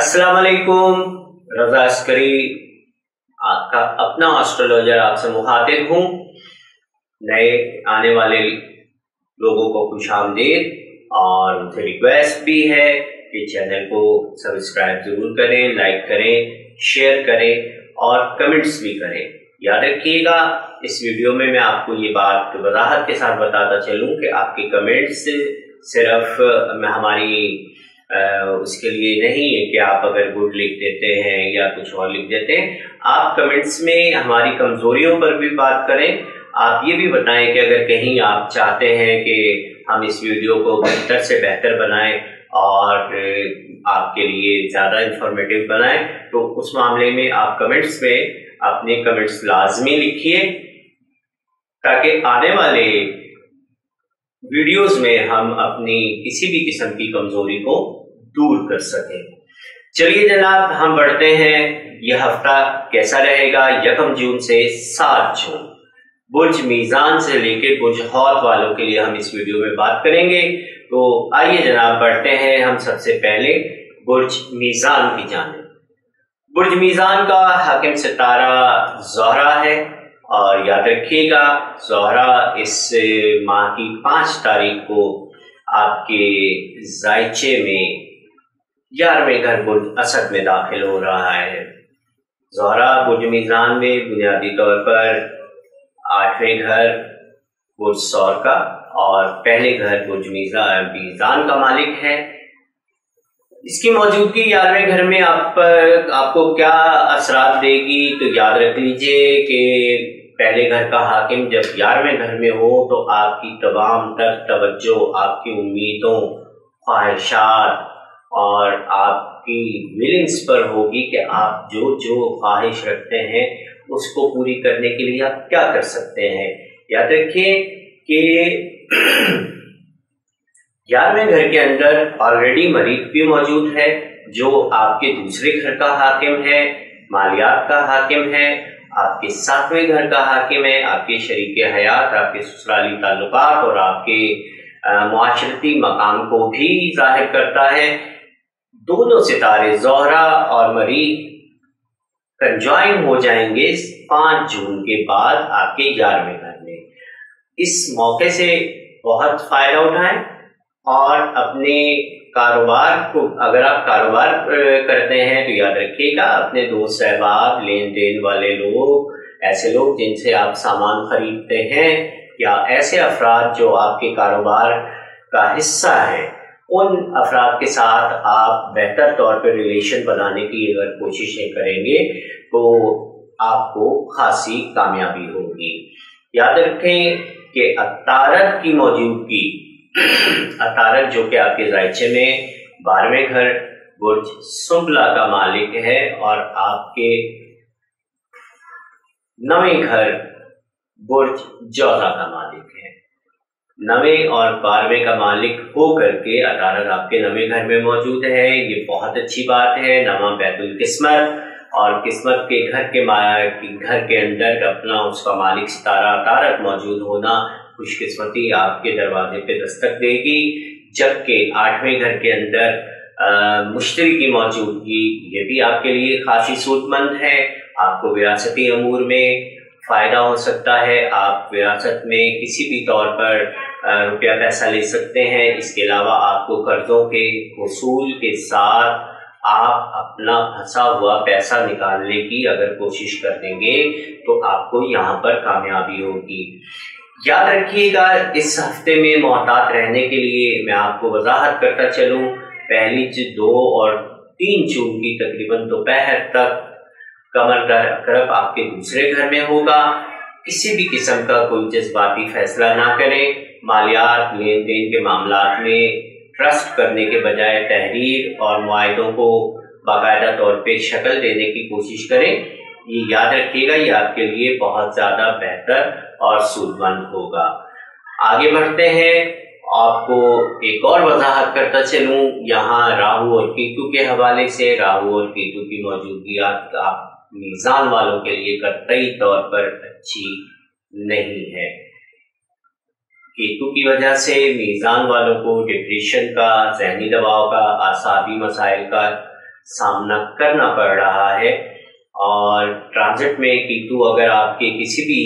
अस्सलाम वालेकुम। रजा अस्करी आपका अपना एस्ट्रोलॉजर आपसे मुखातिब हूँ। नए आने वाले लोगों को खुशामदीद और मुझे रिक्वेस्ट भी है कि चैनल को सब्सक्राइब जरूर करें, लाइक करें, शेयर करें और कमेंट्स भी करें। याद रखिएगा, इस वीडियो में मैं आपको ये बात वजाहत के साथ बताता चलूँ कि आपके कमेंट्स सिर्फ हमारी उसके लिए नहीं है कि आप अगर गुड लिख देते हैं या कुछ और लिख देते हैं। आप कमेंट्स में हमारी कमजोरियों पर भी बात करें। आप ये भी बताएं कि अगर कहीं आप चाहते हैं कि हम इस वीडियो को बेहतर से बेहतर बनाएं और आपके लिए ज़्यादा इंफॉर्मेटिव बनाएं, तो उस मामले में आप कमेंट्स में अपने कमेंट्स लाजमी लिखिए ताकि आने वाले वीडियोस में हम अपनी किसी भी किस्म की कमजोरी को दूर कर सकें। चलिए जनाब, हम बढ़ते हैं। यह हफ्ता कैसा रहेगा 1 जून से 7 जून, बुर्ज मीजान से लेकर बुर्ज हौत वालों के लिए हम इस वीडियो में बात करेंगे। तो आइए जनाब बढ़ते हैं। हम सबसे पहले बुर्ज मीजान की जानिब। बुर्ज मीजान का हाकिम सितारा ज़ोहरा है और याद रखिएगा, ज़ोहरा इस माह की 5 तारीख को आपके जायचे में 11वें घर बुर्ज असद में दाखिल हो रहा है। ज़ोहरा बुर्ज मीजान में बुनियादी तौर पर 8वें घर बुर्ज सौर का और पहले घर बुर्ज मीजान का मालिक है। इसकी मौजूदगी 11वें घर में आपको क्या असरात देगी, तो याद रख लीजिए कि पहले घर का हाकिम जब 11वें घर में हो तो आपकी तमाम तर तवज्जो आपकी उम्मीदों, ख्वाहिशात और आपकी विलिंग्स पर होगी कि आप जो जो ख्वाहिश रखते हैं उसको पूरी करने के लिए आप क्या कर सकते हैं। याद रखिए कि 11वें घर के अंदर ऑलरेडी मरीख भी मौजूद है जो आपके दूसरे घर का हाकिम है, मालियात का हाकिम है, आपके 7वें घर का हाकिम है, आपके शरीके हयात, आपके ससुराली ताल्लुकात और आपके मुआशरती मकाम को भी जाहिर करता है। दोनों सितारे ज़ोहरा और मरीख कंजॉइन हो जाएंगे 5 जून के बाद आपके 11वें घर में। इस मौके से बहुत फायदा उठाएं और अपने कारोबार को, अगर आप कारोबार करते हैं तो याद रखिएगा अपने दोस्त सहबाब, लेन देन वाले लोग, ऐसे लोग जिनसे आप सामान खरीदते हैं या ऐसे अफराद जो आपके कारोबार का हिस्सा है, उन अफराद के साथ आप बेहतर तौर पर रिलेशन बनाने की अगर कोशिशें करेंगे तो आपको खासी कामयाबी होगी। याद रखें कि अतारत की मौजूदगी, अतारत जो कि आपके जायचे में 12वें घर बुर्ज सुंबला का मालिक है और आपके 9वें घर बुर्ज जौजा का मालिक है। 9वें और 12वें का मालिक हो करके अतारत आपके 9वें घर में मौजूद है। ये बहुत अच्छी बात है। 9वां बैतुल किस्मत और किस्मत के घर के अंदर अपना उसका मालिक सितारा अतारत मौजूद होना खुशकिस्मती आपके दरवाजे पे दस्तक देगी। जबकि 8वें घर के अंदर मुश्तरी की मौजूदगी, ये भी आपके लिए खासी सूदमंद है। आपको विरासती अमूर में फायदा हो सकता है। आप विरासत में किसी भी तौर पर रुपया पैसा ले सकते हैं। इसके अलावा आपको कर्जों के वसूल के साथ आप अपना फंसा हुआ पैसा निकालने की अगर कोशिश करेंगे तो आपको यहाँ पर कामयाबी होगी। याद रखिएगा, इस हफ्ते में मोहतात रहने के लिए मैं आपको वजाहत करता चलूँ। पहली 2 और 3 जून की तकरीबन दोपहर तक कमर दर अकरब आपके दूसरे घर में होगा। किसी भी किस्म का कोई जज्बाती फैसला ना करें। मालियात, लेन देन के मामलात में ट्रस्ट करने के बजाय तहरीर और मुआहदों को बाकायदा तौर पे शक्ल देने की कोशिश करें। ये याद रखिएगा, ये आपके लिए बहुत ज़्यादा बेहतर और सूदमंद होगा। आगे बढ़ते हैं। आपको एक और वजाहत करता चलूँ, यहाँ राहु और केतु के हवाले से। राहु और केतु की मौजूदगी आप मीज़ान वालों के लिए कतई तौर पर अच्छी नहीं है। केतु की वजह से मीज़ान वालों को डिप्रेशन का, ज़हनी दबाव का, आसाबी मसाइल का सामना करना पड़ रहा है। और ट्रांजिट में केतु अगर आपके किसी भी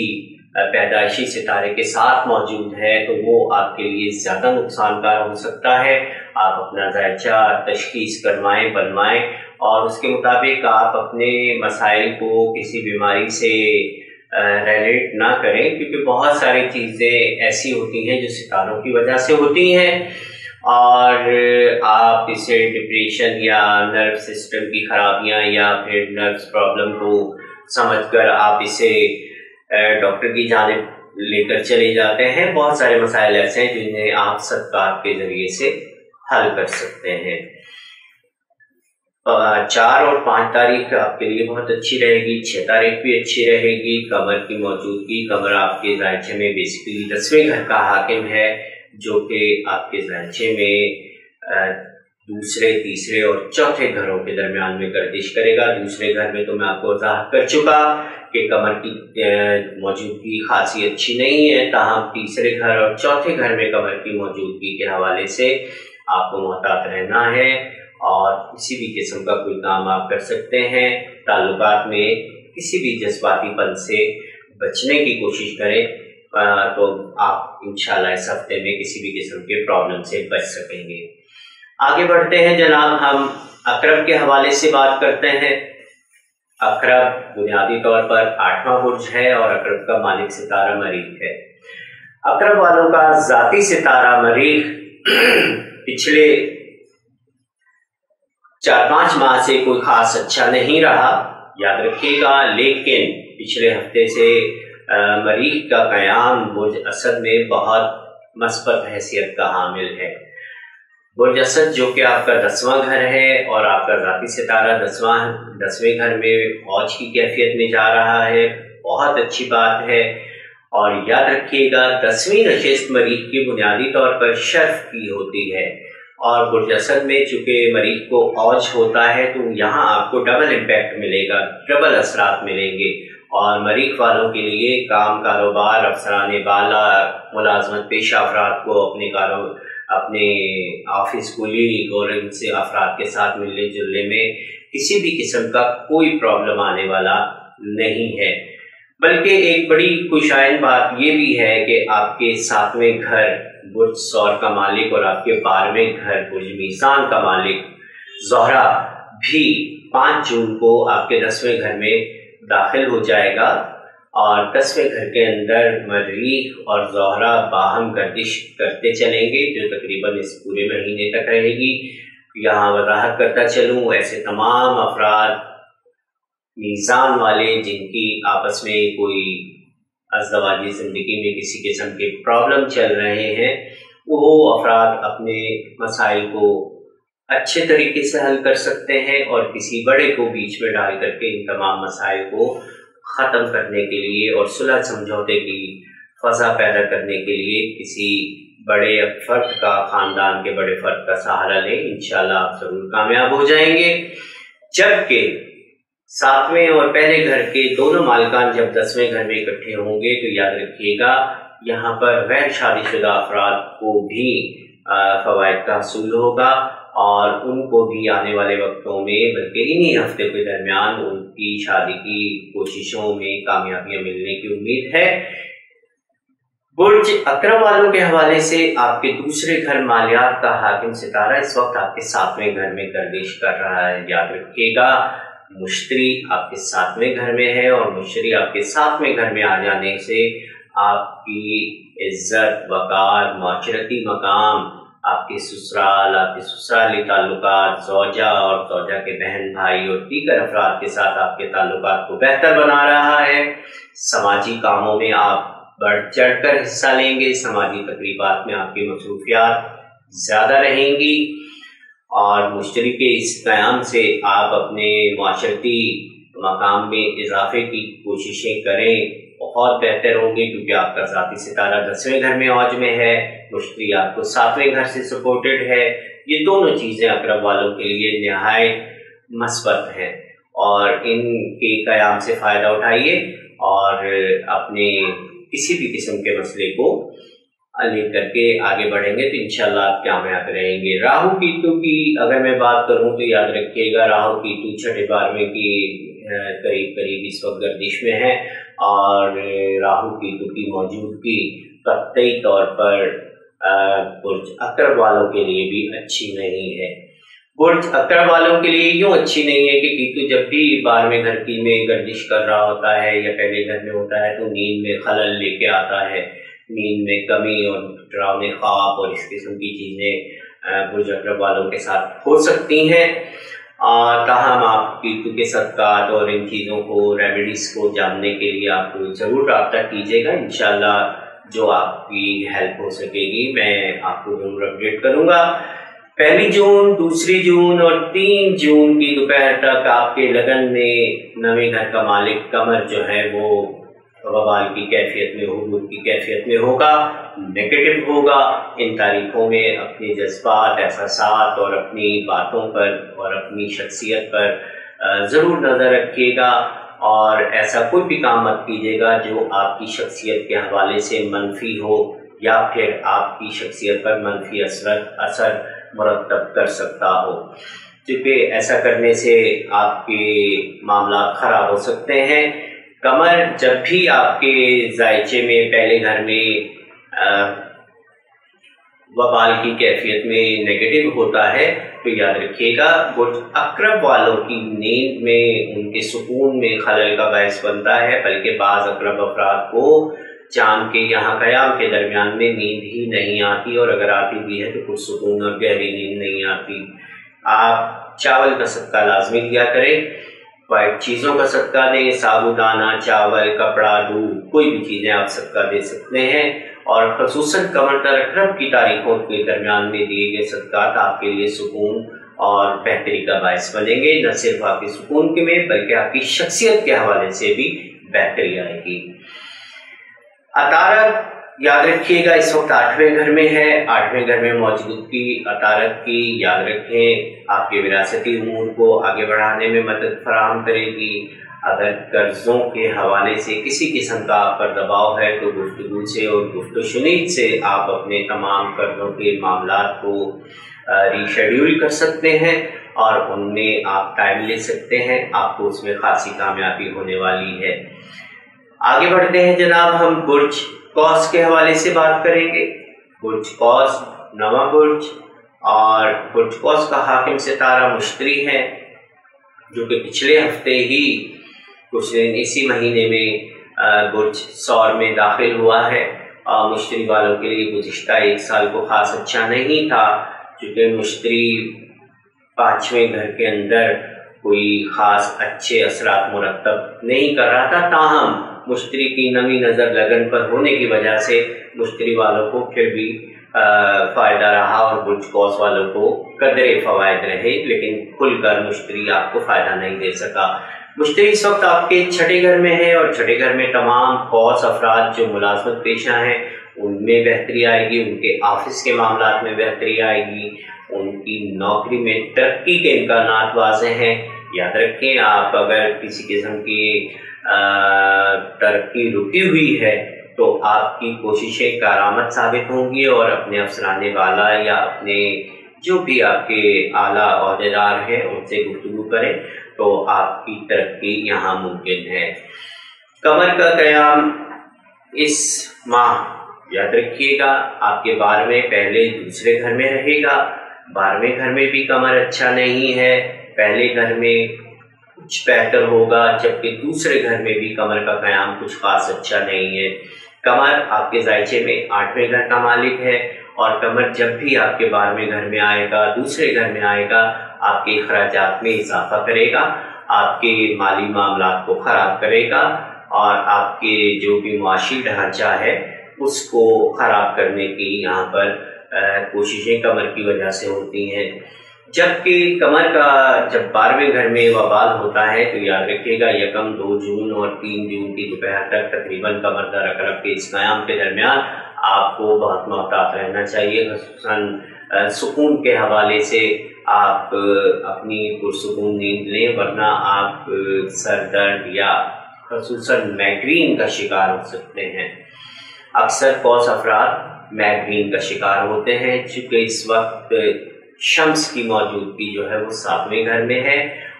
पैदाइशी सितारे के साथ मौजूद है तो वो आपके लिए ज़्यादा नुकसानकार हो सकता है। आप अपना जायचा तशखीस करवाएं, बनवाएं और उसके मुताबिक आप अपने मसाइल को किसी बीमारी से रिलेट ना करें, क्योंकि बहुत सारी चीज़ें ऐसी होती हैं जो सितारों की वजह से होती हैं और आप इसे डिप्रेशन या नर्व सिस्टम की खराबियां या फिर नर्व्स प्रॉब्लम को समझकर आप इसे डॉक्टर की जानिब लेकर चले जाते हैं। बहुत सारे मसाइल ऐसे हैं जिन्हें आप सदकात के जरिए से हल कर सकते हैं। 4 और 5 तारीख आपके लिए बहुत अच्छी रहेगी। 6 तारीख भी अच्छी रहेगी। कमर की मौजूदगी, कमर आपके जायचे में बेसिकली 10वें घर का हाकिम है, जो कि आपके जायचे में दूसरे, तीसरे और चौथे घरों के दरमियान में गर्दिश करेगा। दूसरे घर में तो मैं आपको वजाहत कर चुका कि कमर की मौजूदगी खासी अच्छी नहीं है, ताहम तीसरे घर और चौथे घर में कमर की मौजूदगी के हवाले से आपको मोहतात रहना है और किसी भी किस्म का कोई काम आप कर सकते हैं। ताल्लुकात में किसी भी जज्बातीपन से बचने की कोशिश करें तो आप इंशाल्लाह इस हफ्ते में किसी भी किस्म के प्रॉब्लम से बच सकेंगे। आगे बढ़ते हैं जनाब, हम अकरब के हवाले से बात करते हैं। अकरब बुनियादी तौर पर 8वां बुर्ज है और अकरब का मालिक सितारा मरीख है। अकरब वालों का जाती सितारा मरीख पिछले 4-5 माह से कोई खास अच्छा नहीं रहा, याद रखिएगा। लेकिन पिछले हफ्ते से मरीख का क़याम बुर्ज असद में बहुत मस्बत हैसियत का हामिल है। बुर्ज असद जो कि आपका 10वां घर है और आपका ज़ाती सितारा 10वें घर में फौज की कैफियत में जा रहा है, बहुत अच्छी बात है। और याद रखिएगा 10वीं नशिस्त मरीख की बुनियादी तौर पर शर्फ की होती है और बुर्ज असद में चूँकि मरीख को औज होता है तो यहाँ आपको डबल इम्पैक्ट मिलेगा, डबल असरात मिलेंगे। और मरीख वालों के लिए काम, कारोबार, अफसराने बाला, मुलाजमत पेशा अफराद को अपने ऑफिस कुलीग और इनसे अफराद के साथ मिलने जुलने में किसी भी किस्म का कोई प्रॉब्लम आने वाला नहीं है। बल्कि एक बड़ी खुशाइन बात ये भी है कि आपके 7वें घर बुर्ज सौर का मालिक और आपके 12वें घर बुर्ज मीज़ान का मालिक ज़ोहरा भी 5 जून को आपके 10वें घर में दाखिल हो जाएगा और 10वें घर के अंदर मरीख और ज़ोहरा बाहम गर्दिश करते चलेंगे जो तकरीबन इस पूरे महीने तक रहेगी। यहाँ वजाहत करता चलूँ, ऐसे तमाम अफराद मीज़ान वाले जिनकी आपस में कोई अज़दवाजी ज़िंदगी में किसी किस्म के प्रॉब्लम चल रहे हैं, वो अफराद अपने मसाइल को अच्छे तरीके से हल कर सकते हैं और किसी बड़े को बीच में डाल करके इन तमाम मसाइल को ख़त्म करने के लिए और सुलह समझौते की फ़ज़ा पैदा करने के लिए किसी बड़े फ़र्द का, ख़ानदान के बड़े फ़र्द का सहारा लें। इंशाल्लाह आप ज़रूर कामयाब हो जाएंगे। जबकि 7वें और पहले घर के दोनों मालिकान जब 10वें घर में इकट्ठे होंगे तो याद रखिएगा यहाँ पर गैर शादीशुदा अफराद को भी फ़वाइद का हसूल होगा और उनको भी आने वाले वक्तों में, बल्कि इन्हीं हफ्ते के दरमियान उनकी शादी की कोशिशों में कामयाबियां मिलने की उम्मीद है। बुर्ज अकरम वालों के हवाले से आपके दूसरे घर मालियात का हाकिम सितारा इस वक्त आपके 7वें घर में गर्दिश कर रहा है। याद रखिएगा मुश्तरी आपके 7वें घर में है और मुश्तरी आपके 7वें घर में आ जाने से आपकी इज्जत, वकार, माशरती मकाम, आपके ससुराल, आपके ससुराली ताल्लुकात, ज़ौजा और ज़ौजा के बहन भाई और दीगर अफराद के साथ आपके ताल्लुकात को बेहतर बना रहा है। समाजी कामों में आप बढ़ चढ़ कर हिस्सा लेंगे, समाजी तकरीबात में आपकी मसरूफियात ज़्यादा रहेंगी और मुश्तरी के इस क़याम से आप अपने माशरती मकाम में इजाफे की कोशिशें करें, बहुत बेहतर होंगे क्योंकि आपका ज़ाती सितारा 10वें घर में औज में है, मुश्तरी आपको 7वें घर से सपोर्टेड है। ये दोनों चीज़ें अकरब वालों के लिए निहायत मस्बत हैं और इनके क़याम से फ़ायदा उठाइए और अपने किसी भी किस्म के मसले को लेकर के आगे बढ़ेंगे तो इंशाल्लाह आप कामयाब रहेंगे। राहु केतु की अगर मैं बात करूं तो याद रखिएगा, राहु केतु छठे 12वें की करीब करीब इस वक्त गर्दिश में है, और राहु केतु की मौजूदगी कतई तौर पर बुर्ज अकरब वालों के लिए भी अच्छी नहीं है। बुर्ज अकरब वालों के लिए यूं अच्छी नहीं है कि केतु जब भी 12वें घर की में गर्दिश कर रहा होता है या पहले घर में होता है तो नींद में खलल लेके आता है, नींद में कमी और डरावने ख्वाब और इस किस्म की चीज़ें बुर्ज अकरब वालों के साथ हो सकती हैं। ताहम आप केतु के सदकात और इन चीज़ों को, रेमेडीज को जानने के लिए आप ज़रूर रब्ता कीजिएगा। इंशाल्लाह जो आपकी हेल्प हो सकेगी मैं आपको जरूर अपडेट करूँगा। 1 जून, 2 जून और 3 जून की दोपहर तक आपके लगन में 9वें घर का मालिक कमर जो है वो वबाल की कैफियत में, हुबूर की कैफियत में होगा, नेगेटिव होगा। इन तारीखों में अपने जज्बात, एहसासात और अपनी बातों पर और अपनी शख्सियत पर ज़रूर नज़र रखिएगा, और ऐसा कोई भी काम मत कीजिएगा जो आपकी शख्सियत के हवाले से मनफी हो या फिर आपकी शख्सियत पर मनफी असर मुरतब कर सकता हो, क्योंकि ऐसा करने से आपके मामला ख़राब हो सकते हैं। कमर जब भी आपके जायचे में पहले घर में वबाल की कैफियत में नेगेटिव होता है तो याद रखिएगा बुर्ज अकरब वालों की नींद में, उनके सुकून में खलल का बायस बनता है। बल्कि बाज़ अकरब अफराद को चांद के यहाँ क़याम के दरमियान में नींद ही नहीं आती, और अगर आती भी है तो कुछ सुकून और गहरी नींद नहीं आती। आप चावल का सदका लाजमी दिया करें, वाइट चीज़ों का सदका दें, साबुदाना, चावल, कपड़ा, दूध, कोई भी चीज़ें आप सदका दे सकते हैं। और खसूसन कमर दर अकरब की तारीखों के दरमियान में दिए गए सदकात आपके लिए सुकून और बेहतरी का बायस बनेंगे। न सिर्फ आपके सुकून के में बल्कि आपकी शख्सियत के हवाले से भी बेहतरी आएगी। अतारत याद रखिएगा इस वक्त 8वें घर में है। 8वें घर में मौजूदगी अतारत की याद रखें आपके विरासती उमूर को आगे बढ़ाने में मदद फराहम करेगी। अगर कर्जों के हवाले से किसी किस्म का आप पर दबाव है तो गुफ्तगू से और गुफ्तशुनीद से आप अपने तमाम कर्जों के मामलात को रीशेड्यूल कर सकते हैं और उनमें आप टाइम ले सकते हैं। आपको उसमें खासी कामयाबी होने वाली है। आगे बढ़ते हैं जनाब, हम बुर्ज कौस के हवाले से बात करेंगे। बुर्ज कौस नवा बुर्ज, और बुर्ज कौस का हाकिम सितारा मुश्तरी है, जो कि पिछले हफ्ते ही कुछ दिन इसी महीने में बुर्ज सौर में दाखिल हुआ है। और मुश्तरी वालों के लिए गुज़िश्ता 1 साल को ख़ास अच्छा नहीं था, क्योंकि मुश्तरी 5वें घर के अंदर कोई ख़ास अच्छे असरात मुरतब नहीं कर रहा था। ताहम मुश्तरी की नवी नज़र लगन पर होने की वजह से मुश्तरी वालों को फिर भी फ़ायदा रहा और बुर्ज कौस वालों को कदरे फ़वायद रहे, लेकिन खुलकर मुश्तरी आपको फ़ायदा नहीं दे सका। मुश्तरी इस वक्त आपके छठे घर में है, और छठे घर में तमाम कौस अफराद जो मुलाजमत पेशा हैं उनमें बेहतरी आएगी, उनके ऑफिस के मामलात में बेहतरी आएगी, उनकी नौकरी में तरक्की के इम्कानात वाज़े हैं। याद रखें, आप अगर किसी किस्म की तरक्की रुकी हुई है तो आपकी कोशिशें कारामद साबित होंगी, और अपने अफसराने वाला या अपने जो भी आपके आला ओहदेदार हैं उनसे गुफ्तगू करें तो आपकी तरक्की यहाँ मुमकिन है। कमर का क़याम इस माह याद रखिएगा आपके 12वें पहले दूसरे घर में रहेगा। 12वें घर में भी कमर अच्छा नहीं है, पहले घर में कुछ बेहतर होगा, जबकि दूसरे घर में भी कमर का क़याम कुछ खास अच्छा नहीं है। कमर आपके जायचे में 8वें घर का मालिक है, और कमर जब भी आपके 12वें घर में आएगा, दूसरे घर में आएगा, आपके अखराजात में इजाफा करेगा, आपके माली मामलात को ख़राब करेगा, और आपके जो भी मुआशी ढांचा है उसको ख़राब करने की यहाँ पर कोशिशें कमर की वजह से होती हैं। जबकि कमर का जब 12वें घर में वबाल होता है तो याद रखिएगा 1, 2 जून और 3 जून की दोपहर तक तकरीबन कमर दर अकरब के इस क़याम के दरमियान आपको बहुत मोहतात रहना चाहिए। ख़ुसूसन सुकून के हवाले से आप अपनी पुरसुकून नींद लें, वरना आप सर दर्द या ख़ुसूसन माइग्रेन का शिकार हो सकते हैं। अक्सर कौस अफराद माइग्रेन का शिकार होते हैं। चूँकि इस वक्त शम्स की मौजूदगी जो है वो 7वें घर में है,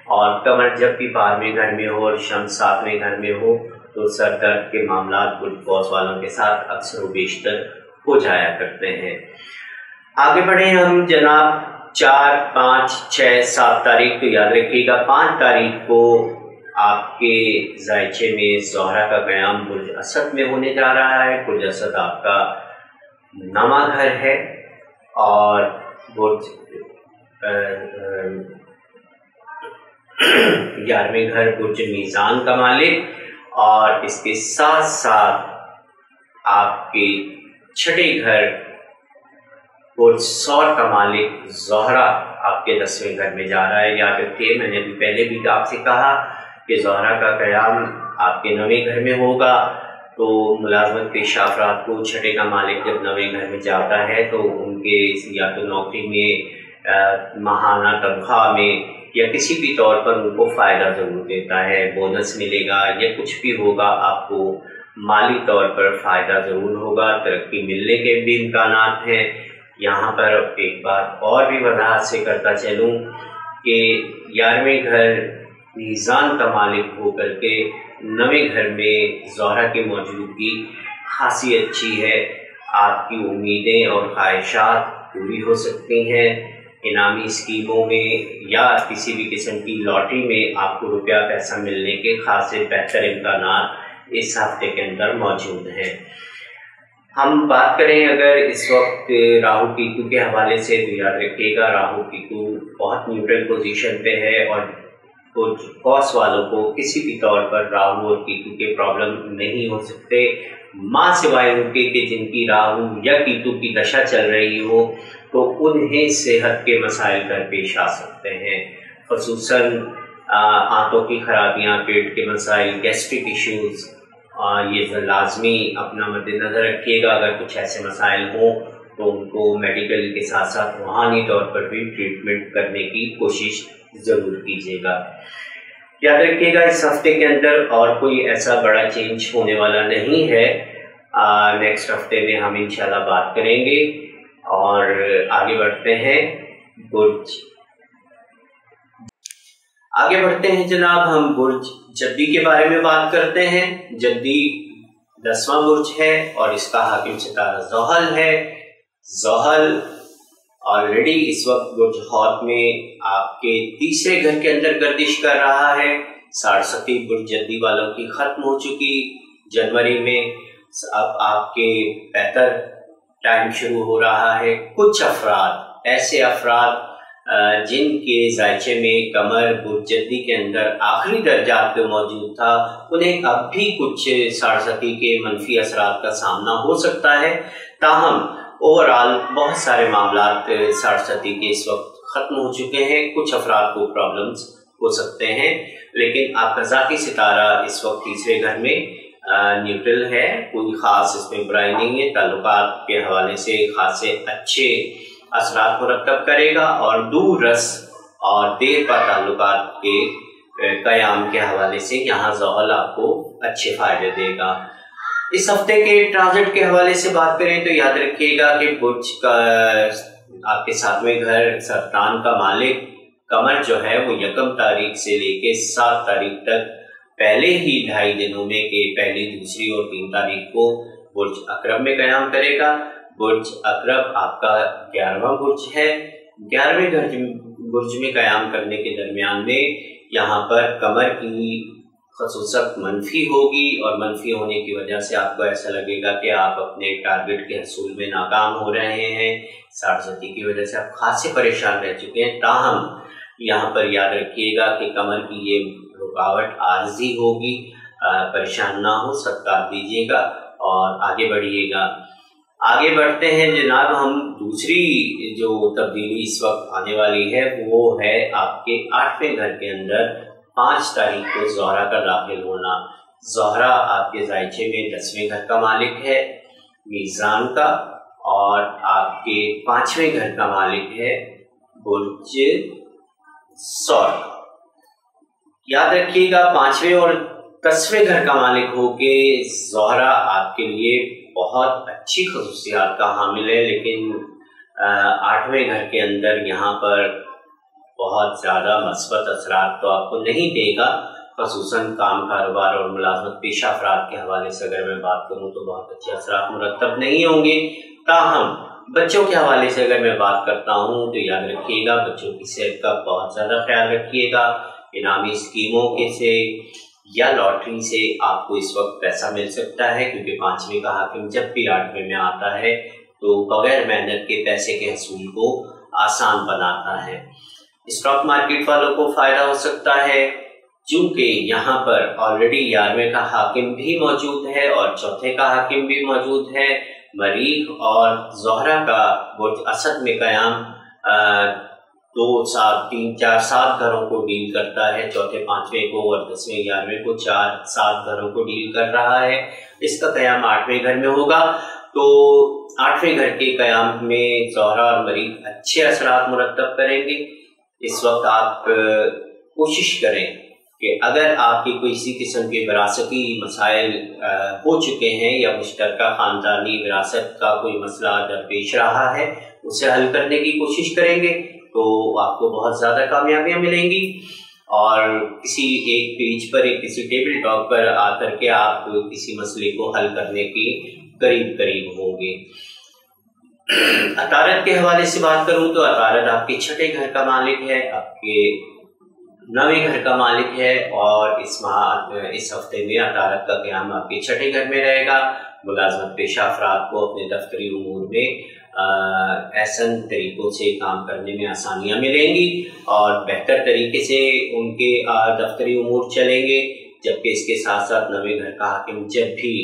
और कमर जब भी 12वें घर में हो और शम्स 7वें घर में हो तो सर दर्द के मामला कुछ कौस वालों के साथ अक्सर व बेशतर हो जाया करते हैं। आगे बढ़े हम जनाब। 4, 5, 6, 7 तारीख तो याद रखिएगा। 5 तारीख को आपके जायचे में ज़ोहरा का क़याम बुर्ज असद में होने जा रहा है। बुर्ज असद आपका 9वां घर है और बुर्ज 11वें घर बुर्ज मीज़ान का मालिक, और इसके साथ साथ आपके 6ठे घर बुर्ज सौर का मालिक ज़ोहरा आपके 10वें घर में जा रहा है। याद रखिए, मैंने अभी पहले भी आपसे कहा कि ज़ोहरा का क़याम आपके 9वें घर में होगा, तो मुलाजमत पेशा अफराद को 6ठे का मालिक जब 9वें घर में जाता है तो उनके या तो नौकरी में, माहाना तनख्वाह में या किसी भी तौर पर उनको फ़ायदा ज़रूर देता है। बोनस मिलेगा या कुछ भी होगा, आपको माली तौर पर फ़ायदा ज़रूर होगा। तरक्की मिलने के भी इम्कानात हैं। यहाँ पर एक बात और भी वजाहत से करता चलूँ कि 11वें घर मीज़ान का मालिक होकर के 9वें घर में ज़ोहरा की मौजूदगी खासी अच्छी है। आपकी उम्मीदें और ख्वाहिशात पूरी हो सकती हैं। इनामी स्कीमों में या किसी भी किस्म की लॉटरी में आपको रुपया पैसा मिलने के खासे बेहतर इम्कानात इस हफ्ते के अंदर मौजूद हैं। हम बात करें अगर इस वक्त राहु केतु के हवाले से, तो याद रखिएगा राहु केतु बहुत न्यूट्रल पोजीशन पे है और कुछ कौस वालों को किसी भी तौर पर राहु और केतु के प्रॉब्लम नहीं हो सकते, माँ सिवाय उनके कि जिनकी राहु या केतु की दशा चल रही हो, तो उन्हें सेहत के मसाइल दरपेश आ सकते हैं। ख़ुसूसन आंतों की खराबियाँ, पेट के मसाइल, गैस्ट्रिक इश्यूज़, ये लाजमी अपना मद्देनज़र रखिएगा। अगर कुछ ऐसे मसाइल हों तो उनको मेडिकल के साथ साथ रूहानी तौर पर भी ट्रीटमेंट करने की कोशिश ज़रूर कीजिएगा। याद रखिएगा इस हफ्ते के अंदर और कोई ऐसा बड़ा चेंज होने वाला नहीं है। नेक्स्ट हफ्ते में हम इंशाल्लाह बात करेंगे और आगे बढ़ते हैं जनाब। हम बुर्ज जद्दी के बारे में बात करते हैं। जद्दी 10वां बुर्ज है और इसका हाकिम सितारा ज़ोहल है। ज़ोहल ऑलरेडी इस वक्त बुर्ज हौत में आपके 3रे घर के अंदर गर्दिश कर रहा है। सारसती बुर्ज जद्दी वालों की खत्म हो चुकी जनवरी में, अब आपके बेहतर टाइम शुरू हो रहा है। कुछ अफराद, ऐसे अफराद जिनके जायचे में कमर बुर्ज जद्दी के अंदर आखिरी दर्जात पे मौजूद था, उन्हें अब भी कुछ सारसती के मनफी असरात का सामना हो सकता है। ताहम ओवरऑल बहुत सारे मामलात सारसती के इस वक्त ख़त्म हो चुके हैं। कुछ अफराद को प्रॉब्लम्स हो सकते हैं, लेकिन आपका ज़ाती सितारा इस वक्त 3रे घर में न्यूट्रल है। कोई ख़ास इसमें बुराई नहीं है। ताल्लुकात के हवाले से खासे अच्छे असरात मुरतब करेगा और दूर रस और देर पर ताल्लुकात के क़याम के हवाले से यहाँ ज़ोहल आपको अच्छे फ़ायदे देगा। इस हफ्ते के ट्रांजिट के हवाले से बात करें तो याद रखिएगा कि बुर्ज का आपके 7वें घर सरतान का मालिक कमर जो है वो 1 तारीख से लेके 7 तारीख तक पहले ही 2.5 दिनों में के पहली, दूसरी और 3 तारीख को बुर्ज अकरब में क़याम करेगा। बुर्ज अकरब आपका 11वां बुर्ज है। 11वें बुर्ज में क़याम करने के दरमियान में यहाँ पर कमर की ख़ुसूसियत मनफी होगी और मनफी होने की वजह से आपको ऐसा लगेगा कि आप अपने टारगेट के हसूल में नाकाम हो रहे हैं। सारसती की वजह से आप खासे परेशान रह चुके हैं। ताहम यहाँ पर याद रखिएगा कि कमर की ये रुकावट आर्जी होगी, परेशान ना हो, सत्कार दीजिएगा और आगे बढ़िएगा। आगे बढ़ते हैं जनाब। हम दूसरी जो तब्दीली इस वक्त आने वाली है वो है आपके 8वें घर के अंदर 5 तारीख को ज़ोहरा का दाखिल होना। ज़ोहरा आपके जायचे में 10वें घर का मालिक है मीज़ान का, और आपके 5वें घर का मालिक है बुर्ज सौर। याद रखिएगा 5वें और 10वें घर का मालिक होके ज़ोहरा आपके लिए बहुत अच्छी खसूसियात का हामिल है, लेकिन 8वें घर के अंदर यहाँ पर बहुत ज़्यादा मस्बत असरात तो आपको नहीं देगा। खसूसन काम, कारोबार और मुलाजमत पेशा अफराद के हवाले से अगर मैं बात करूँ तो बहुत अच्छे असरात मुरतब नहीं होंगे। ताहम बच्चों के हवाले से अगर मैं बात करता हूँ तो याद रखिएगा, बच्चों की सेहत का बहुत ज़्यादा ख्याल रखिएगा। इनामी स्कीमों के से या लॉटरी से आपको इस वक्त पैसा मिल सकता है, क्योंकि 5वें का हाकिम जब भी 8वें में आता है तो बगैर मेहनत के पैसे के हसूल को आसान बनाता है। स्टॉक मार्केट वालों को फायदा हो सकता है, चूंकि यहाँ पर ऑलरेडी 11वें का हाकिम भी मौजूद है और चौथे का हाकिम भी मौजूद है। मरीख और ज़ोहरा का बुर्ज असद में क़याम 2, 7, 3, 4, 7 घरों को डील करता है, चौथे 5वें को और 10वें 11वें को 4, 7 घरों को डील कर रहा है। इसका क़याम 8वें घर में होगा, तो 8वें घर के क़याम में ज़ोहरा और मरीख अच्छे असरात मुरतब करेंगे। इस वक्त आप कोशिश करें कि अगर आपकी किसी किस्म के विरासती मसाइल हो चुके हैं या मुश्तरका ख़ानदानी विरासत का कोई मसला दरपेश रहा है, उसे हल करने की कोशिश करेंगे तो आपको बहुत ज़्यादा कामयाबियाँ मिलेंगी। और किसी एक पेज पर, किसी टेबल टॉप पर आकर के आप किसी मसले को हल करने के करीब होंगे। अतारत के हवाले से बात करूं तो अतारत आपके 6ठे घर का मालिक है, आपके 9वें घर का मालिक है और इस हफ्ते में अतारत का क़याम आपके 6ठे घर में रहेगा। मुलाजमत पेशा अफराद को अपने दफ्तरी उमूर में ऐसन तरीक़ों से काम करने में आसानियाँ मिलेंगी और बेहतर तरीके से उनके दफ्तरी उमूर चलेंगे। जबकि इसके साथ साथ 9वें घर का हाकिम जब भी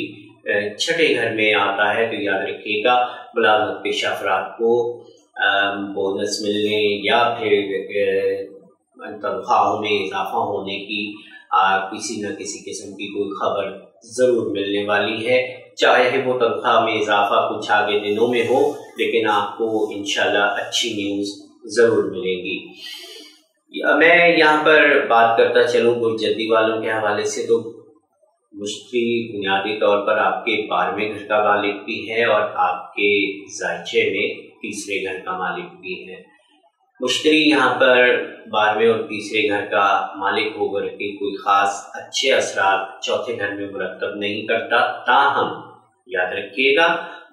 6ठे घर में आता है तो याद रखिएगा, मुलाजमत पेशा अफराद को बोनस मिलने या फिर तनख्वाहों में इजाफा होने की किसी न किसी किस्म की कोई खबर ज़रूर मिलने वाली है। चाहे वो तनख्वाह में इजाफा कुछ आगे दिनों में हो, लेकिन आपको इंशाल्लाह अच्छी न्यूज़ ज़रूर मिलेगी। मैं यहाँ पर बात करता चलूँ गुरजद्दी वालों के हवाले से, तो मुश्तरी बुनियादी तौर पर आपके 12वें घर का मालिक भी है और आपके ज़ायचे में 3रे घर का मालिक भी है। मुश्तरी यहाँ पर 12वें और 3रे घर का मालिक होकर के कोई ख़ास अच्छे असरात चौथे घर में मुरतब नहीं करता। ताहम याद रखिएगा,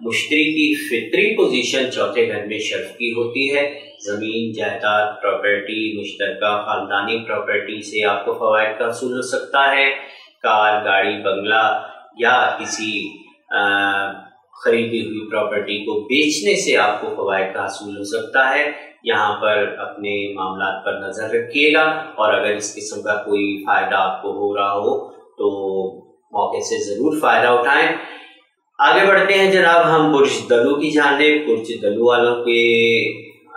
मुश्तरी की फितरी पोजीशन चौथे घर में शर्फ की होती है। ज़मीन, जायदाद, प्रॉपर्टी, मुश्तरका ख़ानदानी प्रॉपर्टी से आपको फ़वाइद का हसूल हो सकता है। कार, गाड़ी, बंगला या किसी खरीदी हुई प्रॉपर्टी को बेचने से आपको फ़वाइद का हसूल हो सकता है। यहाँ पर अपने मामलात पर नज़र रखिएगा और अगर इस किस्म का कोई फ़ायदा आपको हो रहा हो तो मौके से ज़रूर फ़ायदा उठाएं। आगे बढ़ते हैं जनाब, हम बुर्ज दलू की जानिब। बुर्ज दलू वालों के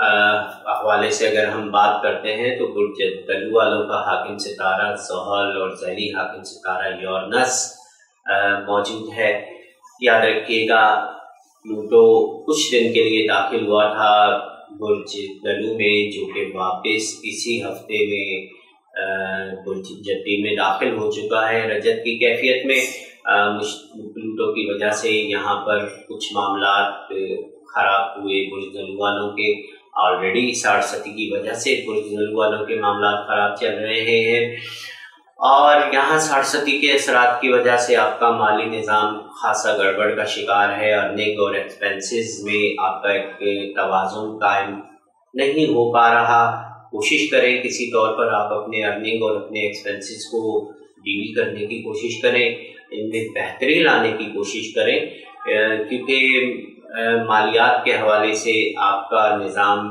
हवाले से अगर हम बात करते हैं तो बुर्ज दलू वालों का हाकिम सितारा ज़हल और ज़ैली हाकिम सितारा यूरेनस मौजूद है। याद रखिएगा, प्लूटो कुछ दिन के लिए दाखिल हुआ था बुर्ज दलू में, जो कि वापस इसी हफ्ते में बुर्ज जद्दी में दाखिल हो चुका है रजत की कैफियत में। प्लूटो की वजह से यहाँ पर कुछ मामलात ख़राब हुए बुर्ज दलू वालों के। ऑलरेडी 60 की वजह से बुर्ज दलू वालों के मामलात ख़राब चल रहे हैं और यहाँ 60 के असरात की वजह से आपका माली निज़ाम खासा गड़बड़ का शिकार है। अर्निंग और एक्सपेंसेस में आपका एक तवाज़ुन कायम नहीं हो पा रहा। कोशिश करें किसी तौर पर आप अपने अर्निंग और अपने एक्सपेंसेस को डील करने की कोशिश करें, इनमें बेहतरी लाने की कोशिश करें, क्योंकि मालियात के हवाले से आपका निज़ाम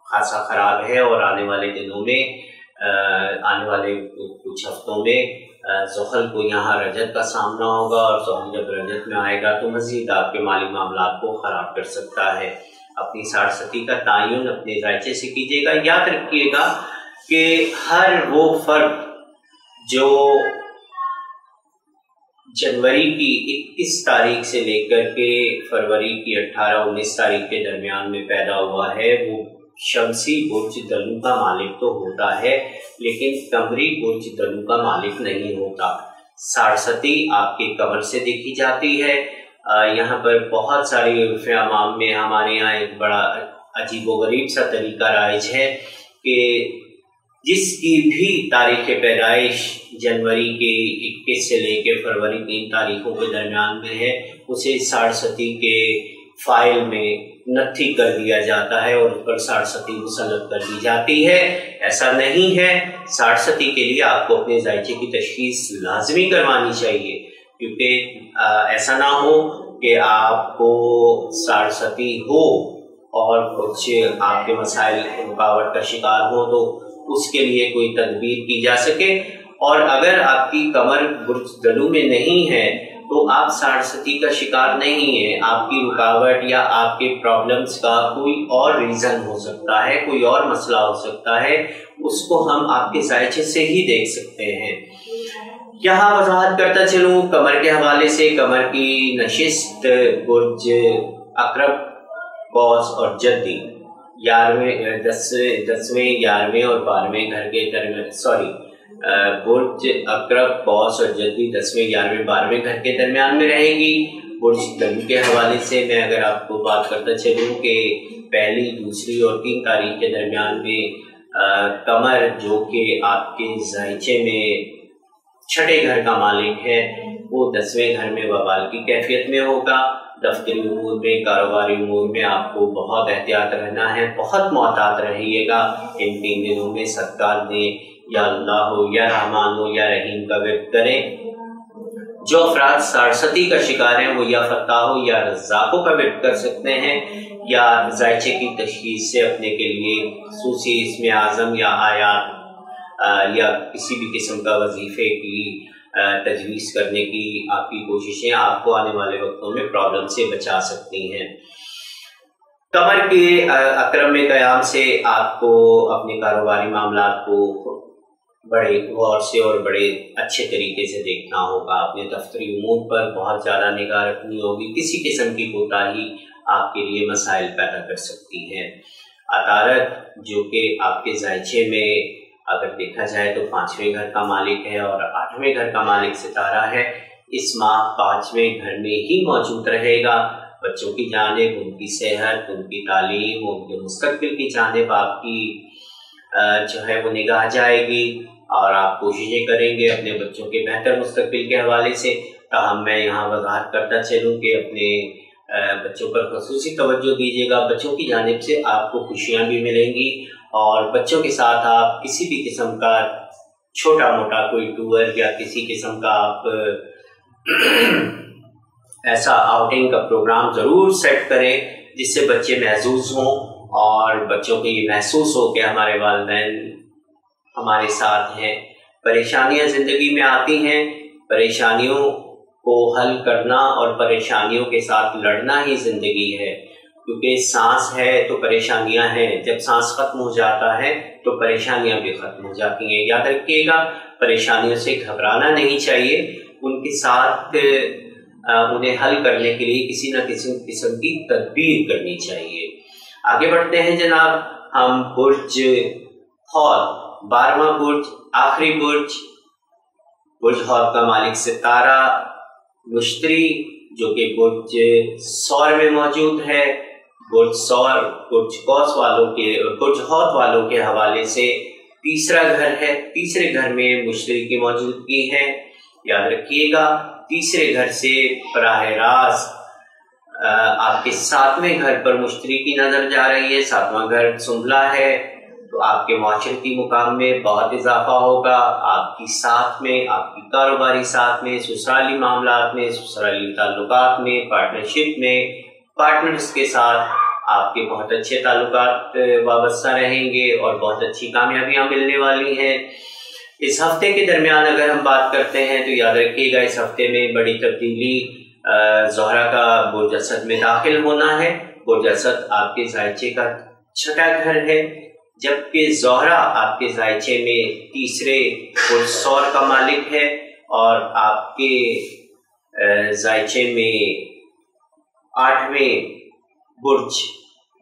खासा ख़राब है और आने वाले दिनों में, आने वाले कुछ हफ्तों में ज़हल को यहाँ रजत का सामना होगा और ज़हल जब रजत में आएगा तो मज़ीद आपके माली मामलात को ख़राब कर सकता है। अपनी 60 का तायुन अपने ज़ायचे से कीजिएगा। याद रखिएगा कि हर वो फ़र्द जो जनवरी की 21 तारीख से लेकर के फरवरी की 18-19 तारीख के दरमियान में पैदा हुआ है, वो शमसी बुर्ज दलू का मालिक तो होता है, लेकिन कमरी बुर्ज दलू का मालिक नहीं होता। साढ़सती आपके कमर से देखी जाती है। यहाँ पर बहुत सारी उर्फ़-ए-आमाम में हमारे यहाँ एक बड़ा अजीबोगरीब सा तरीका राइज है कि जिसकी भी तारीख़ पैदाइश जनवरी के 21 से लेकर फरवरी 3 तारीखों के दरमियान में है, उसे साढ़सती के फाइल में नत्थी कर दिया जाता है और उस पर साढ़सती मुसल्लत कर दी जाती है। ऐसा नहीं है। साढ़सती के लिए आपको अपने जायचे की तशख़ीस लाजमी करवानी चाहिए, क्योंकि ऐसा ना हो कि आपको साढ़सती हो और कुछ आपके मसाइल रुकावट का शिकार हो तो उसके लिए कोई तदबीर की जा सके। और अगर आपकी कमर बुर्ज दलू में नहीं है तो आप साढ़सती का शिकार नहीं है, आपकी रुकावट या आपके प्रॉब्लम्स का कोई और रीज़न हो सकता है, कोई और मसला हो सकता है, उसको हम आपके जायचे से ही देख सकते हैं। यहाँ वजाहत करता चलूँ कमर के हवाले से। कमर की नशिस्त बुर्ज अकरब, कौस और जद्दी 10वें 11वें और 12वें घर के दरमियान बुर्ज अकरब, कौस और जद्दी 10वें 11वें 12वें घर के दरमियान में रहेगी। बुर्ज दलू के हवाले से मैं अगर आपको बात करता चलूँ कि 1, 2 और 3 तारीख के दरमियान में कमर जो कि आपके जायचे में 6ठे घर का मालिक है, वो 10वें घर में वबाल की कैफियत में होगा। दफ्तरी उमूर में, कारोबारी उमूर में आपको बहुत एहतियात रहना है, बहुत मोहतात रहिएगा। इन 3 दिनों में सदका दें, या अल्लाह हो या रहमान हो या रहीम का विर्द करें। जो अफराद साढ़सती का शिकार हैं वो या फत्ताह हो या रज़्ज़ाक़ो का विर्द कर सकते हैं, या जायचे की तशख़ीस से अपने के लिए ख़ुसूसी इस्म आज़म या आयात या किसी भी किस्म का वजीफ़े की तजवीज़ करने की आपकी कोशिशें आपको आने वाले वक्तों में प्रॉब्लम से बचा सकती हैं। कमर के अकरम में क़याम से आपको अपने कारोबारी मामलात को बड़े गौर से और बड़े अच्छे तरीके से देखना होगा। अपने दफ्तरी उमूर पर बहुत ज़्यादा निगाह रखनी होगी। किसी किस्म की कोताही आपके लिए मसाइल पैदा कर सकती है। अतारत जो कि आपके जायचे में अगर देखा जाए तो 5वें घर का मालिक है और 8वें घर का मालिक सितारा है, इस माह 5वें घर में ही मौजूद रहेगा। बच्चों की जानिब उनकी सेहत, उनकी तालीम, उनके मुस्तक़बिल की जानिब आपकी जो है वो निगाह जाएगी और आप कोशिशें करेंगे अपने बच्चों के बेहतर मुस्तक़बिल के हवाले से। ताहम मैं यहाँ वज़ाहत करता चलूँ कि अपने बच्चों पर ख़ुसूसी तवज्जो दीजिएगा। बच्चों की जानिब से आपको खुशियाँ भी मिलेंगी और बच्चों के साथ आप किसी भी किस्म का छोटा मोटा कोई टूर या किसी किस्म का आप ऐसा आउटिंग का प्रोग्राम ज़रूर सेट करें जिससे बच्चे महसूस हों और बच्चों को ये महसूस हो कि हमारे वालिदैन हमारे साथ हैं। परेशानियां ज़िंदगी में आती हैं, परेशानियों को हल करना और परेशानियों के साथ लड़ना ही ज़िंदगी है, क्योंकि सांस है तो परेशानियां हैं, जब सांस खत्म हो जाता है तो परेशानियां भी खत्म हो जाती हैं। याद रखिएगा, परेशानियों से घबराना नहीं चाहिए, उनके साथ उन्हें हल करने के लिए किसी न किसी किस्म की तदबीर करनी चाहिए। आगे बढ़ते हैं जनाब, हम बुर्ज हौत 12वां बुर्ज, आखिरी बुर्ज हौत का मालिक सितारा मुश्तरी जो कि बुर्ज सौर में मौजूद है। बुर्ज सौर बुर्ज कौस वालों के, बुर्ज हौत वालों के हवाले से तीसरा घर है। तीसरे घर में मुश्तरी की मौजूदगी है। याद रखिएगा, तीसरे घर से बराह रास्त आपके 7वें घर पर मुश्तरी की नजर जा रही है। 7वां घर सुंबला है, तो आपके माशरती मुकाम में बहुत इजाफा होगा। आपकी साथ में, आपकी कारोबारी साथ में, ससुराली मामलात में, ससुराली ताल्लुकात में, पार्टनरशिप में, पार्टनर्स के साथ आपके बहुत अच्छे ताल्लुकात वाबस्ता रहेंगे और बहुत अच्छी कामयाबियां मिलने वाली हैं। इस हफ्ते के दरमियान अगर हम बात करते हैं तो याद रखिएगा, इस हफ्ते में बड़ी तब्दीली ज़ोहरा का बुर्ज असद में दाखिल होना है। बुर्ज असद आपके जायचे का 6ठा घर है, जबकि ज़ोहरा आपके जायचे में तीसरे बुर्ज सौर का मालिक है और आपके जायचे में 8वें बुर्ज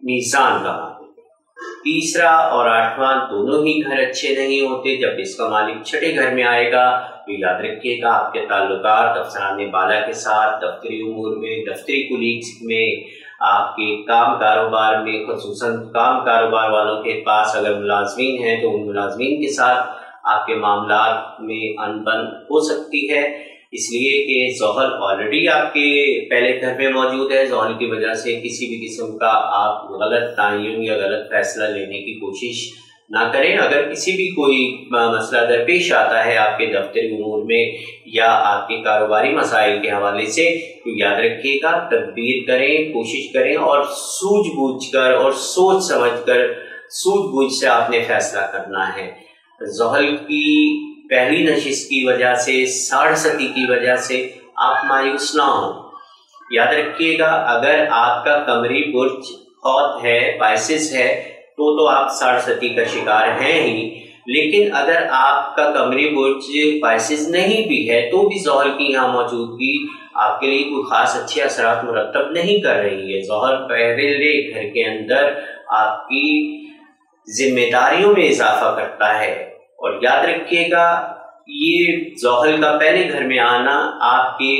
मीज़ान का मालिक है। तीसरा और आठवां दोनों ही घर अच्छे नहीं होते। जब इसका मालिक छठे घर में आएगा तो याद रखिएगा आपके ताल्लुकात अफसरान बाला के साथ, दफ्तरी उमूर में, दफ्तरी कुलीग्स में, आपके काम कारोबार में, खुसूसन काम कारोबार वालों के पास अगर मुलाजमीन हैं तो उन मुलाजमीन के साथ आपके मामलात में अनबन हो सकती है, इसलिए कि ज़ोहल ऑलरेडी आपके पहले घर में मौजूद है। ज़ोहल की वजह से किसी भी किस्म का आप गलत तायन या गलत फैसला लेने की कोशिश ना करें। अगर किसी भी कोई मसला दरपेश आता है आपके दफ्तरी उमूर में या आपके कारोबारी मसाइल के हवाले से, तो याद रखिएगा तदबीर करें, कोशिश करें और सूझबूझ कर और सोच समझ कर सूझबूझ से आपने फैसला करना है। ज़ोहल की पहली नशिस्त की वजह से, साढ़सती की वजह से आप मायूस ना हो। याद रखिएगा अगर आपका कमरी बुर्ज खौत है, पाइसिस है, तो आप साढ़सती का शिकार हैं ही, लेकिन अगर आपका कमरी बुर्ज पाइसिस नहीं भी है तो भी ज़ोहल की यहाँ मौजूदगी आपके लिए कोई खास अच्छे असरात मुरतब नहीं कर रही है। ज़ोहल पहले घर के अंदर आपकी जिम्मेदारियों में इजाफा करता है और याद रखिएगा ये ज़ोहल का पहले घर में आना आपके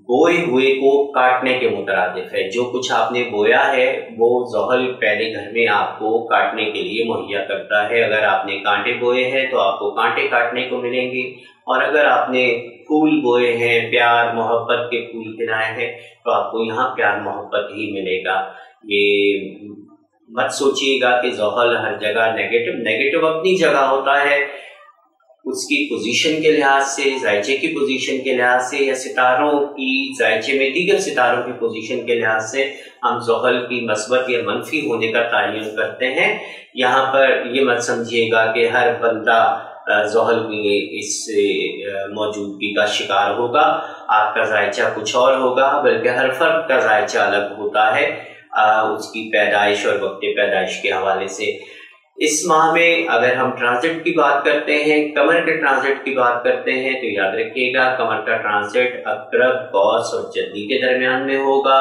बोए हुए को काटने के मुतरादिफ है। जो कुछ आपने बोया है वो ज़ोहल पहले घर में आपको काटने के लिए मुहैया करता है। अगर आपने कांटे बोए हैं तो आपको कांटे काटने को मिलेंगे, और अगर आपने फूल बोए हैं, प्यार मोहब्बत के फूल खिलाए हैं, तो आपको यहाँ प्यार मोहब्बत ही मिलेगा। ये मत सोचिएगा कि ज़ोहल हर जगह नेगेटिव अपनी जगह होता है, उसकी पोजीशन के लिहाज से, ज़ायचे की पोजीशन के लिहाज से, या सितारों की ज़ायचे में दीगर सितारों की पोजीशन के लिहाज से हम ज़ोहल की मस्बत या मनफी होने का तायन करते हैं। यहाँ पर ये मत समझिएगा कि हर बंदा ज़ोहल की इस मौजूदगी का शिकार होगा, आपका ज़ायचा कुछ और होगा, बल्कि हर फर्द का ज़ायचा अलग होता है उसकी पैदाइश और वक्त पैदाइश के हवाले से। इस माह में अगर हम ट्रांजिट की बात करते हैं, कमर के ट्रांजिट की बात करते हैं, तो याद रखिएगा कमर का ट्रांजिट अक़रब, कौस और जद्दी के दरमियान में होगा।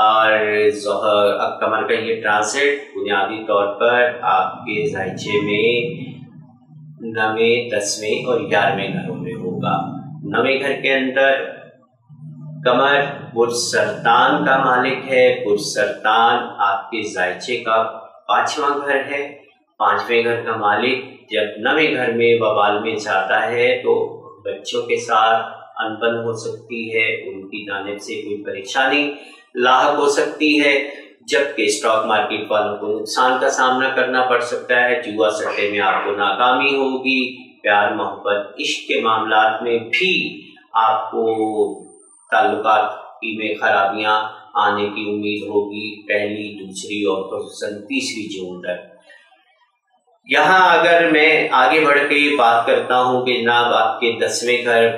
और कमर का ये ट्रांजिट बुनियादी तौर पर आपके ज़ायचे में 9वें, 10वें और 11वें घरों में होगा। 9वें घर के अंदर कमर बुर्ज सरतान का मालिक है। बुर्ज सरतान आपके ज़ायचे का 5वां घर है। 5वें घर का मालिक जब 9वें घर में वबाल में जाता है तो बच्चों के साथ अनबन हो सकती है, उनकी जानिब से कोई परेशानी लाहक हो सकती है, जबकि स्टॉक मार्केट वालों को नुकसान का सामना करना पड़ सकता है। जुआ सट्टे में आपको नाकामी होगी। प्यार मोहब्बत इश्क के मामलात में भी आपको ताल्लुकात में खराबियां आने की उम्मीद होगी, पहली, दूसरी और खुसूसन तीसरी जून तक। यहाँ अगर मैं आगे बढ़ के बात करता हूँ कि जनाब आपके 10वें घर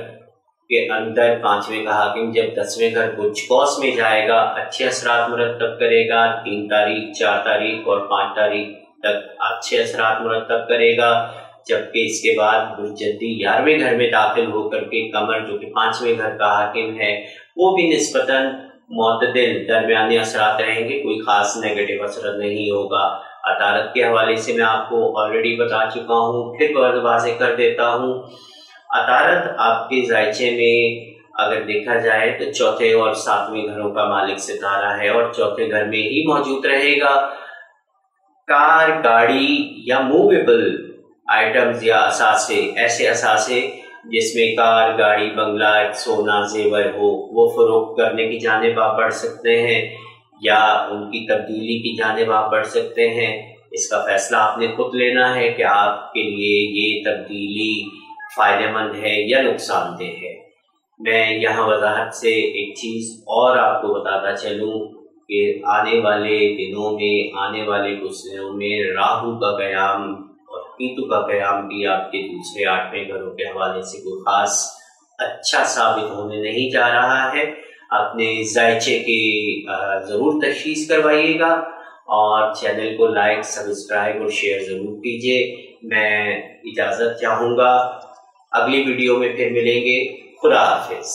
के अंदर 5वें का हाकिम जब 10वें घर बुर्ज कौस में जाएगा, अच्छे असरात मुरतब करेगा। 3 तारीख, 4 तारीख और 5 तारीख तक अच्छे असरात मुरतब करेगा, जबकि इसके बाद बुर्ज जद्दी 11वें घर में दाखिल होकर के कमर जो कि 5वें घर का हाकिम है वो भी निस्बतन मुतदिल दरमियानी असरात रहेंगे, कोई खास नेगेटिव असर नहीं होगा। अतारत के हवाले से मैं आपको ऑलरेडी बता चुका हूँ, फिर वाज़ेह कर देता हूँ। अतारत आपके ज़ायचे में अगर देखा जाए तो 4थे और 7वें घरों का मालिक सितारा है और 4थे घर में ही मौजूद रहेगा। कार, गाड़ी या मूवेबल आइटम्स या असासे, ऐसे असासे जिसमें कार, गाड़ी, बंगला, सोना, जेवर हो, वो फरोख्त करने की जानिब आप बढ़ सकते हैं या उनकी तब्दीली की जानिब आप बढ़ सकते हैं। इसका फैसला आपने खुद लेना है कि आपके लिए ये तब्दीली फ़ायदेमंद है या नुकसानदेह है। मैं यहाँ वजाहत से एक चीज़ और आपको बताता चलूँ कि आने वाले दिनों में, आने वाले कुछ दिनों में राहु का क़याम और केतु का क़याम भी आपके दूसरे 8वें घरों के हवाले से कोई ख़ास अच्छा साबित होने नहीं जा रहा है। अपने ज़ायचे की ज़रूर तशख़ीस करवाइएगा और चैनल को लाइक, सब्सक्राइब और शेयर ज़रूर कीजिए। मैं इजाज़त चाहूँगा, अगली वीडियो में फिर मिलेंगे। खुदा हाफिज़।